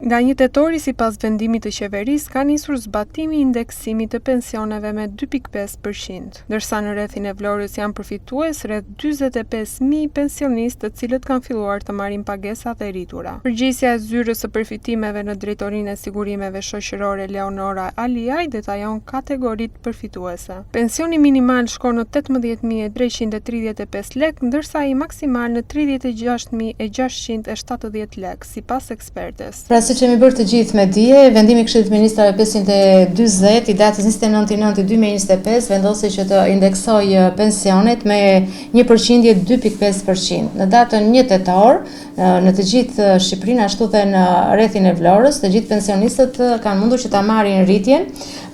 Nga 1 tetori, sipas vendimit të qeverisë, ka nisur zbatimi i indeksimit të pensioneve me 2.5%, ndërsa në rrethin e Vlorës janë përfitues rreth 45.000 pensionistë, të cilët kanë filluar të marrin pagesat e rritura. Përgjegjësia e zyrës së përfitimeve në Drejtorinë e Sigurimeve Shoqërore Leonora Aliaj detajon kategoritë përfituese. Pensioni minimal shkon në 18.335 lekë, ndërsa i maksimal në 36.670 lekë, sipas ekspertes. Si që mi bërë të gjithë me dije, vendimi i Këshillit të Ministrave 520 i datës 29/9/2025 vendosi që të indeksoj pensionet me një përqindje 2.5%. Në datën 1 tetor, në të gjithë Shqipërinë, ashtu dhe në rrethin e Vlorës, të gjithë pensionistët kanë mundur që ta marrin rritjen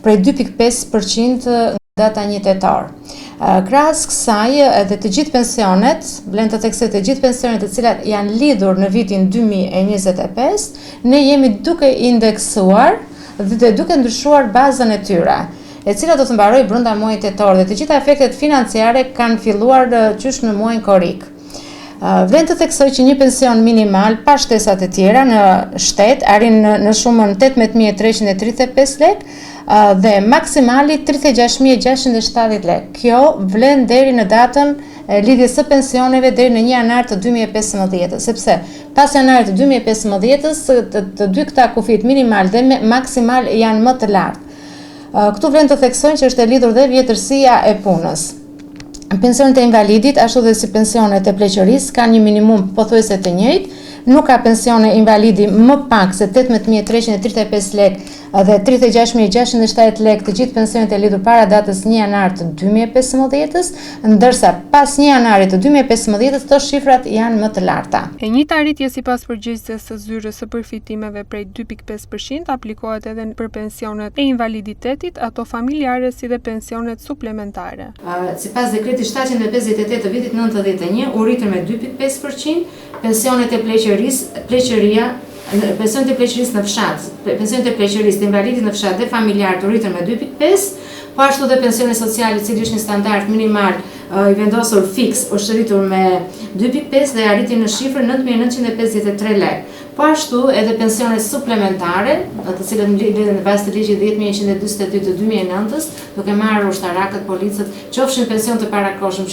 prej 2.5% nga data 1 tetor. Krahas kësaj, edhe të gjithë pensionet, vlen të theksoj të gjithë pensionet të cilat janë lidhur në vitin 2025, ne jemi duke indeksuar dhe duke ndryshuar bazën e tyre, e cila do të mbaroj brenda muajit tetor, dhe të gjitha efektet financiare kanë filluar qysh në muajin korrik. Vlen të theksoj që një pension minimal pa shtesat e tjera në shtet arrin në shumën 18.335 lekë dhe maksimali 36.670 lekë. Kjo vlen deri në datën e lidhjes së pensioneve deri në 1 janar të 2015, sepse pas janarit të 2015 të dy këta kufit minimal dhe maksimal janë më të lartë. Këtu vlen të theksojnë që është e lidhur dhe vjetërsia e punës. Pensionet e invalidit, ashtu dhe si pensionet e pleqërisë, kanë një minimum pothuajse të njëjtë. Nuk ka pensione invalidi më pak se 18.335 lekë dhe 36.670 lekë të gjithë pensionet e lidhur para datës 1 janar të 2015, ndërsa pas 1 janarit të 2015 këto shifrat janë më të larta. E njëjta rritje sipas përgjegjëses së zyrës së përfitimeve prej 2.5% aplikohet edhe për pensionet e invaliditetit, ato familjare si dhe pensionet suplementare. Sipas dekretit 758 të vitit 91 u rritën me 2.5%, pensionet e pensionet e pleqërisë në fshat, pensionet e pleqërisë të invalidit në fshat dhe familjar të rritën me 2.5%, po ashtu dhe pensioni social, i cili është një standard minimal i vendosur fiks, është rritur me 2.5% dhe arriti në shifrën 9.953 lekë. Po ashtu edhe pensionet suplementare, të cilët mbledhen në bazë të ligjit 10.142 të 2009, duke marrë ushtarakët, policët, qofshin pension të parakohshëm,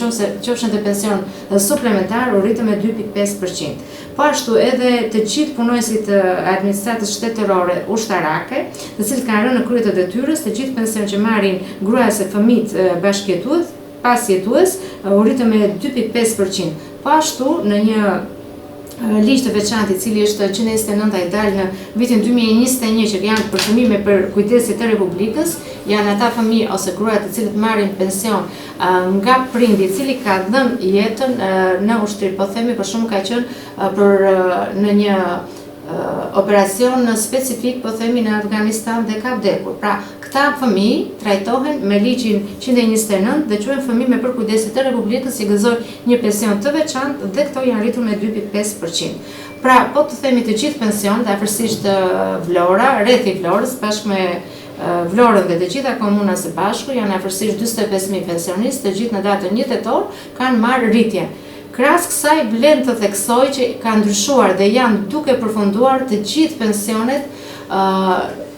qofshin të pension suplementar, u rritën me 2.5%. Po ashtu edhe të gjithë punojësit të administratës shtetërore ushtarake, të cilët kanë rënë në krye të detyrës, të gjithë pension që marrin gruas e fëmijët bashkëjetues, pasjetues, u rritën me 2.5%. Po ashtu në një ligj të veçantë, i cili është 129 i dalë në vitin 2021, që janë për fëmijë për kujdesit të Republikës, janë ata fëmijë ose gruaja të cilët marrin pension nga prindi i cili ka dhënë jetën në ushtri, po themi për shumë ka qenë për në një operacion specifik, po themi në Afganistan, dhe ka vdekur. Pra, këta fëmijë trajtohen me ligjin 129 dhe quhen fëmijë me përkujdesit të Republikës, që gëzojnë një pension të veçantë dhe këto janë rritur me 2.5%. Pra, po të themi të gjithë pensionet, afërsisht Vlora, rrethi Vlorës, bashkë me Vlorën dhe të gjitha komunat së bashku, janë afërsisht 45.000 pensionistë, të gjithë në datën 1 tetor kanë marrë rritje. Krahas kësaj vlen të theksoj që ka ndryshuar dhe janë duke përfunduar të gjithë pensionet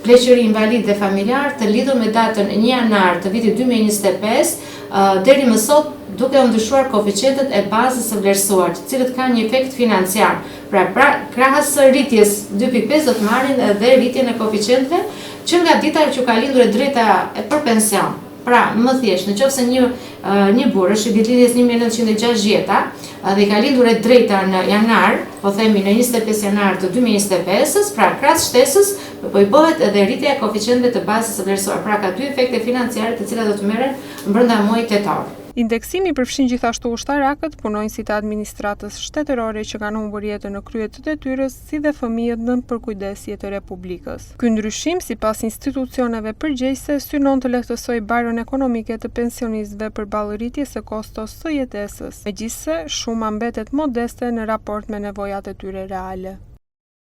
pleqëri invalid dhe familjar të lidhur me datën 1 janar të vitit 2025 deri më sot, duke ndryshuar koeficientet e bazës së vlerësuar, të cilët kanë një efekt financiar. Pra krahas rritjes 2.5 do të marrin edhe rritjen e koeficienteve që nga dita që ka lindur e drejta për pension. Pra, më thjesht, në qoftë se një burrë është i ditëlindjes 1960 dhe ka lindur e drejta në janar, po themi në 25 janar të 2025, pra krahas shtesës po i bëhet edhe rritja e koeficienteve të bazës së vlerësuar. Pra ka dy efekte financiare të cilat do të merren brenda muajit tetor. Indeksimi përfshin gjithashtu ushtarakët, punonjësit e administratës shtetërore që kanë humbur jetën në krye të detyrës, si dhe fëmijët nën përkujdesje të Republikës. Ky ndryshim, sipas institucioneve përgjegjëse, synon të lehtësojë barën ekonomike të pensionistëve përballë rritjes së kostos së jetesës, megjithse shuma mbetet modeste në raport me nevojat e tyre reale.